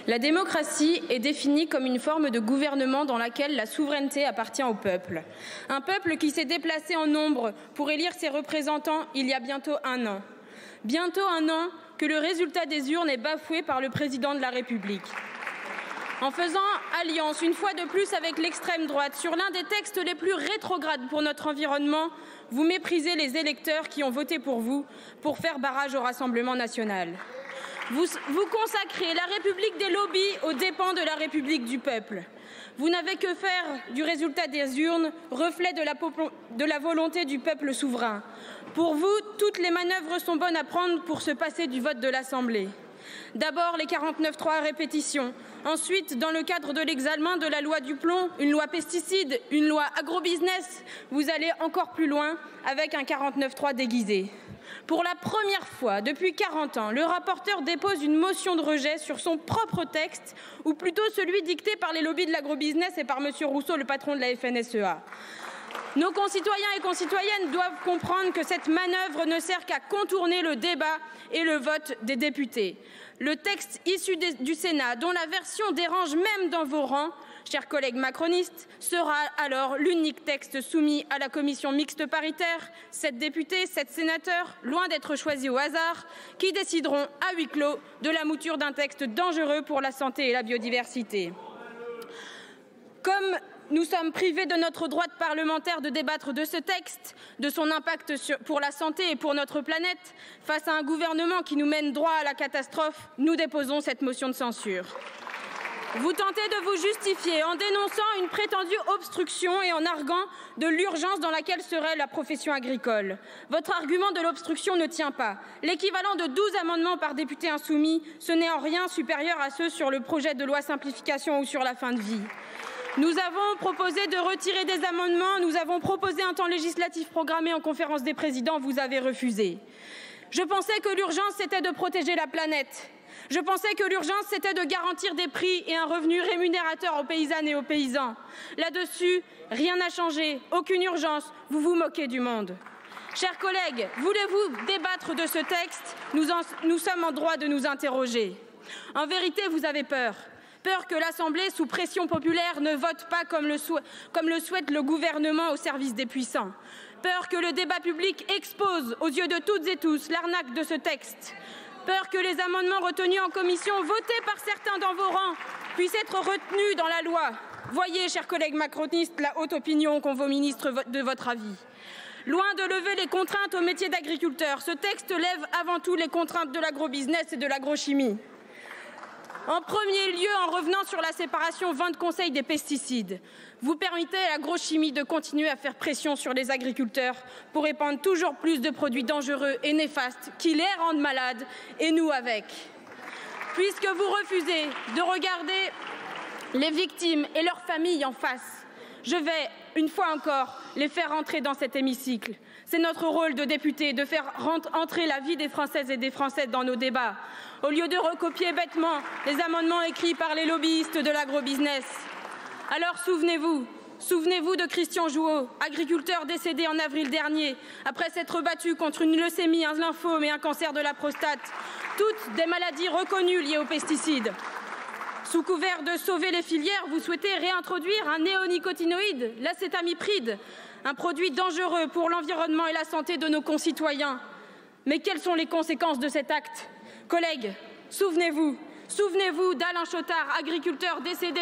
La démocratie est définie comme une forme de gouvernement dans laquelle la souveraineté appartient au peuple. Un peuple qui s'est déplacé en nombre pour élire ses représentants il y a bientôt un an. Bientôt un an que le résultat des urnes est bafoué par le président de la République. En faisant alliance une fois de plus avec l'extrême droite sur l'un des textes les plus rétrogrades pour notre environnement, vous méprisez les électeurs qui ont voté pour vous pour faire barrage au Rassemblement national. Vous consacrez la République des lobbies aux dépens de la République du peuple. Vous n'avez que faire du résultat des urnes, reflet de la volonté du peuple souverain. Pour vous, toutes les manœuvres sont bonnes à prendre pour se passer du vote de l'Assemblée. D'abord, les 49.3 à répétition. Ensuite, dans le cadre de l'examen de la loi du plomb, une loi pesticides, une loi agrobusiness, vous allez encore plus loin avec un 49.3 déguisé. Pour la première fois depuis 40 ans, le rapporteur dépose une motion de rejet sur son propre texte, ou plutôt celui dicté par les lobbies de l'agrobusiness et par M. Rousseau, le patron de la FNSEA. Nos concitoyens et concitoyennes doivent comprendre que cette manœuvre ne sert qu'à contourner le débat et le vote des députés. Le texte issu du Sénat, dont la version dérange même dans vos rangs, chers collègues macronistes, sera alors l'unique texte soumis à la commission mixte paritaire, 7 députés, 7 sénateurs, loin d'être choisis au hasard, qui décideront à huis clos de la mouture d'un texte dangereux pour la santé et la biodiversité. Comme nous sommes privés de notre droit de parlementaire de débattre de ce texte, de son impact pour la santé et pour notre planète, face à un gouvernement qui nous mène droit à la catastrophe, nous déposons cette motion de censure. Vous tentez de vous justifier en dénonçant une prétendue obstruction et en arguant de l'urgence dans laquelle serait la profession agricole. Votre argument de l'obstruction ne tient pas. L'équivalent de 12 amendements par député insoumis, ce n'est en rien supérieur à ceux sur le projet de loi simplification ou sur la fin de vie. Nous avons proposé de retirer des amendements, nous avons proposé un temps législatif programmé en conférence des présidents, vous avez refusé. Je pensais que l'urgence, c'était de protéger la planète. Je pensais que l'urgence, c'était de garantir des prix et un revenu rémunérateur aux paysannes et aux paysans. Là-dessus, rien n'a changé, aucune urgence, vous vous moquez du monde. Chers collègues, voulez-vous débattre de ce texte? Nous sommes en droit de nous interroger. En vérité, vous avez peur. Peur que l'Assemblée, sous pression populaire, ne vote pas comme le souhaite le gouvernement au service des puissants. Peur que le débat public expose aux yeux de toutes et tous l'arnaque de ce texte. Peur que les amendements retenus en commission, votés par certains dans vos rangs, puissent être retenus dans la loi. Voyez, chers collègues macronistes, la haute opinion qu'ont vos ministres de votre avis. Loin de lever les contraintes au métier d'agriculteur, ce texte lève avant tout les contraintes de l'agrobusiness et de l'agrochimie. En premier lieu, en revenant sur la séparation 20 conseils des pesticides, vous permettez à l'agrochimie de continuer à faire pression sur les agriculteurs pour répandre toujours plus de produits dangereux et néfastes qui les rendent malades et nous avec. Puisque vous refusez de regarder les victimes et leurs familles en face, je vais, une fois encore, les faire entrer dans cet hémicycle. C'est notre rôle de député de faire entrer la vie des Françaises et des Français dans nos débats, au lieu de recopier bêtement les amendements écrits par les lobbyistes de l'agrobusiness. Alors souvenez-vous de Christian Jouot, agriculteur décédé en avril dernier, après s'être battu contre une leucémie, un lymphome et un cancer de la prostate, toutes des maladies reconnues liées aux pesticides. Sous couvert de sauver les filières, vous souhaitez réintroduire un néonicotinoïde, l'acétamipride, un produit dangereux pour l'environnement et la santé de nos concitoyens. Mais quelles sont les conséquences de cet acte? Collègues, souvenez-vous d'Alain Chotard, agriculteur décédé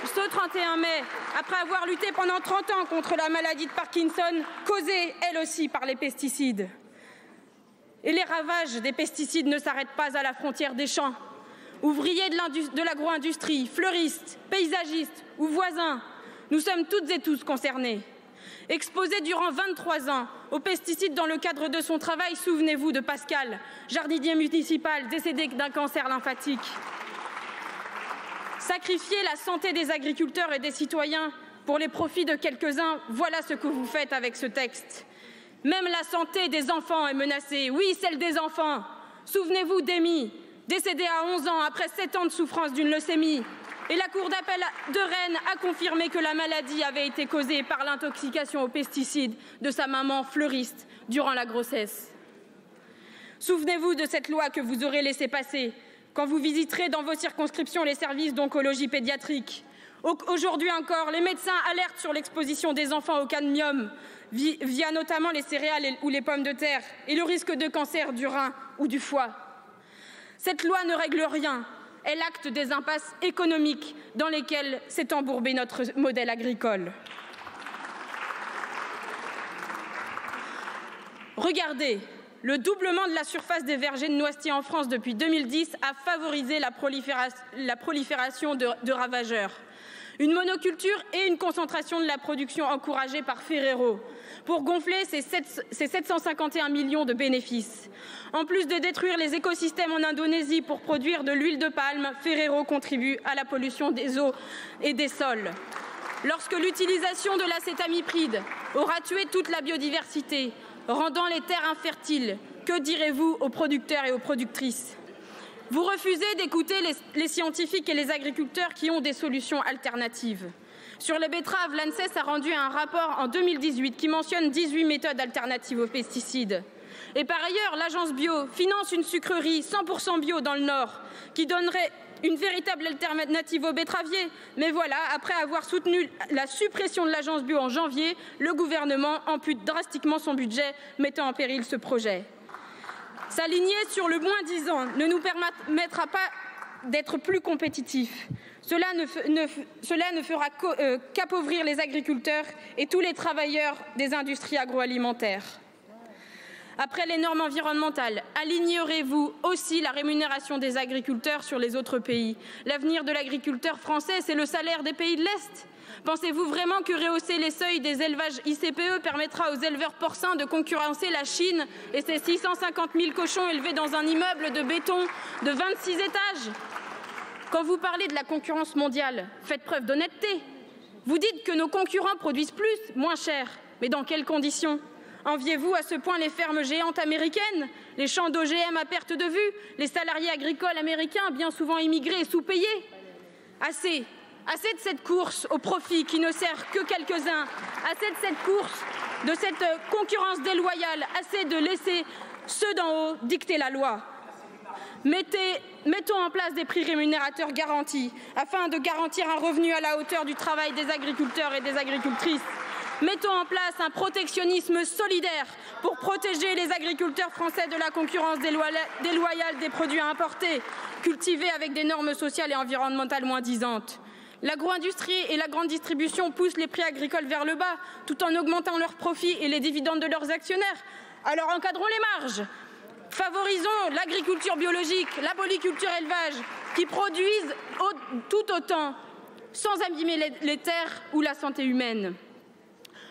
ce 31 mai, après avoir lutté pendant 30 ans contre la maladie de Parkinson, causée, elle aussi, par les pesticides. Et les ravages des pesticides ne s'arrêtent pas à la frontière des champs. Ouvriers de l'agro-industrie, fleuristes, paysagistes ou voisins, nous sommes toutes et tous concernés. Exposé durant 23 ans aux pesticides dans le cadre de son travail, souvenez-vous de Pascal, jardinier municipal décédé d'un cancer lymphatique. Sacrifier la santé des agriculteurs et des citoyens pour les profits de quelques-uns, voilà ce que vous faites avec ce texte. Même la santé des enfants est menacée, oui, celle des enfants. Souvenez-vous d'Amy, décédée à 11 ans après 7 ans de souffrance d'une leucémie. Et la Cour d'appel de Rennes a confirmé que la maladie avait été causée par l'intoxication aux pesticides de sa maman fleuriste durant la grossesse. Souvenez-vous de cette loi que vous aurez laissée passer quand vous visiterez dans vos circonscriptions les services d'oncologie pédiatrique. Aujourd'hui encore, les médecins alertent sur l'exposition des enfants au cadmium via notamment les céréales ou les pommes de terre et le risque de cancer du rein ou du foie. Cette loi ne règle rien, elle acte des impasses économiques dans lesquelles s'est embourbé notre modèle agricole. Regardez, le doublement de la surface des vergers de noisetiers en France depuis 2010 a favorisé la prolifération de ravageurs. Une monoculture et une concentration de la production encouragée par Ferrero pour gonfler ses 751 millions de bénéfices. En plus de détruire les écosystèmes en Indonésie pour produire de l'huile de palme, Ferrero contribue à la pollution des eaux et des sols. Lorsque l'utilisation de l'acétamipride aura tué toute la biodiversité, rendant les terres infertiles, que direz-vous aux producteurs et aux productrices? Vous refusez d'écouter les scientifiques et les agriculteurs qui ont des solutions alternatives. Sur les betteraves, l'ANSES a rendu un rapport en 2018 qui mentionne 18 méthodes alternatives aux pesticides. Et par ailleurs, l'agence bio finance une sucrerie 100% bio dans le Nord qui donnerait une véritable alternative aux betteraviers. Mais voilà, après avoir soutenu la suppression de l'agence bio en janvier, le gouvernement ampute drastiquement son budget, mettant en péril ce projet. S'aligner sur le moins-disant ne nous permettra pas d'être plus compétitifs. Cela ne fera qu'appauvrir les agriculteurs et tous les travailleurs des industries agroalimentaires. Après les normes environnementales, alignerez-vous aussi la rémunération des agriculteurs sur les autres pays? L'avenir de l'agriculteur français, c'est le salaire des pays de l'Est. Pensez-vous vraiment que rehausser les seuils des élevages ICPE permettra aux éleveurs porcins de concurrencer la Chine et ses 650 000 cochons élevés dans un immeuble de béton de 26 étages? Quand vous parlez de la concurrence mondiale, faites preuve d'honnêteté. Vous dites que nos concurrents produisent plus, moins cher. Mais dans quelles conditions? Enviez-vous à ce point les fermes géantes américaines, les champs d'OGM à perte de vue, les salariés agricoles américains bien souvent immigrés et sous-payés? Assez de cette course au profit qui ne sert que quelques-uns, assez de cette course, de cette concurrence déloyale, assez de laisser ceux d'en haut dicter la loi. Mettons en place des prix rémunérateurs garantis afin de garantir un revenu à la hauteur du travail des agriculteurs et des agricultrices. Mettons en place un protectionnisme solidaire pour protéger les agriculteurs français de la concurrence déloyale des produits importés, cultivés avec des normes sociales et environnementales moins-disantes. L'agro-industrie et la grande distribution poussent les prix agricoles vers le bas, tout en augmentant leurs profits et les dividendes de leurs actionnaires. Alors encadrons les marges. Favorisons l'agriculture biologique, la polyculture élevage, qui produisent tout autant, sans abîmer les terres ou la santé humaine.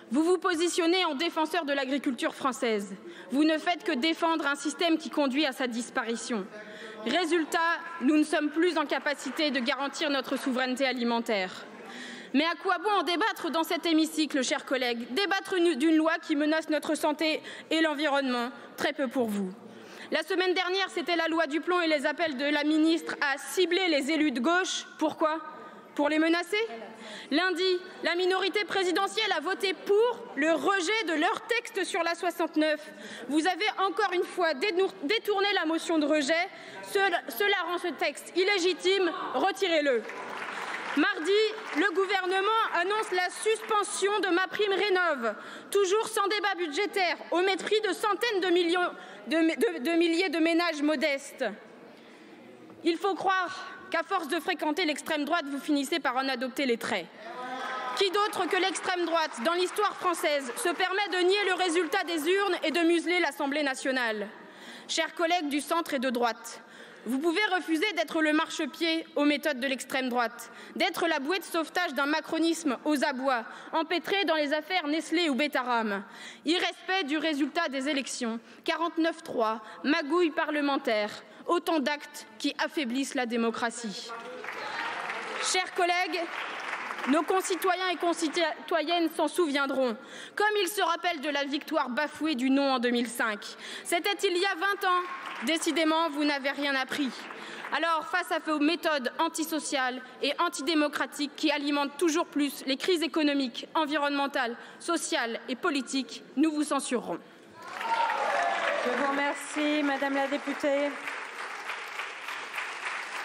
Vous vous positionnez en défenseur de l'agriculture française. Vous ne faites que défendre un système qui conduit à sa disparition. Résultat, nous ne sommes plus en capacité de garantir notre souveraineté alimentaire. Mais à quoi bon en débattre dans cet hémicycle, chers collègues? Débattre d'une loi qui menace notre santé et l'environnement, très peu pour vous. La semaine dernière, c'était la loi du plomb et les appels de la ministre à cibler les élus de gauche. Pourquoi? Pour les menacer? Lundi, la minorité présidentielle a voté pour le rejet de leur texte sur la 69. Vous avez encore une fois détourné la motion de rejet. Cela rend ce texte illégitime. Retirez-le. Mardi, le gouvernement annonce la suspension de MaPrimeRénov', toujours sans débat budgétaire, au mépris de centaines de milliers de ménages modestes. Il faut croire qu'à force de fréquenter l'extrême droite, vous finissez par en adopter les traits. Qui d'autre que l'extrême droite, dans l'histoire française, se permet de nier le résultat des urnes et de museler l'Assemblée nationale? Chers collègues du centre et de droite, vous pouvez refuser d'être le marchepied aux méthodes de l'extrême droite, d'être la bouée de sauvetage d'un macronisme aux abois, empêtré dans les affaires Nestlé ou Betaram. Irrespect du résultat des élections, 49-3, magouille parlementaire, autant d'actes qui affaiblissent la démocratie. Chers collègues, nos concitoyens et concitoyennes s'en souviendront, comme ils se rappellent de la victoire bafouée du non en 2005. C'était il y a 20 ans. Décidément, vous n'avez rien appris. Alors, face à vos méthodes antisociales et antidémocratiques qui alimentent toujours plus les crises économiques, environnementales, sociales et politiques, nous vous censurerons. Je vous remercie, Madame la députée.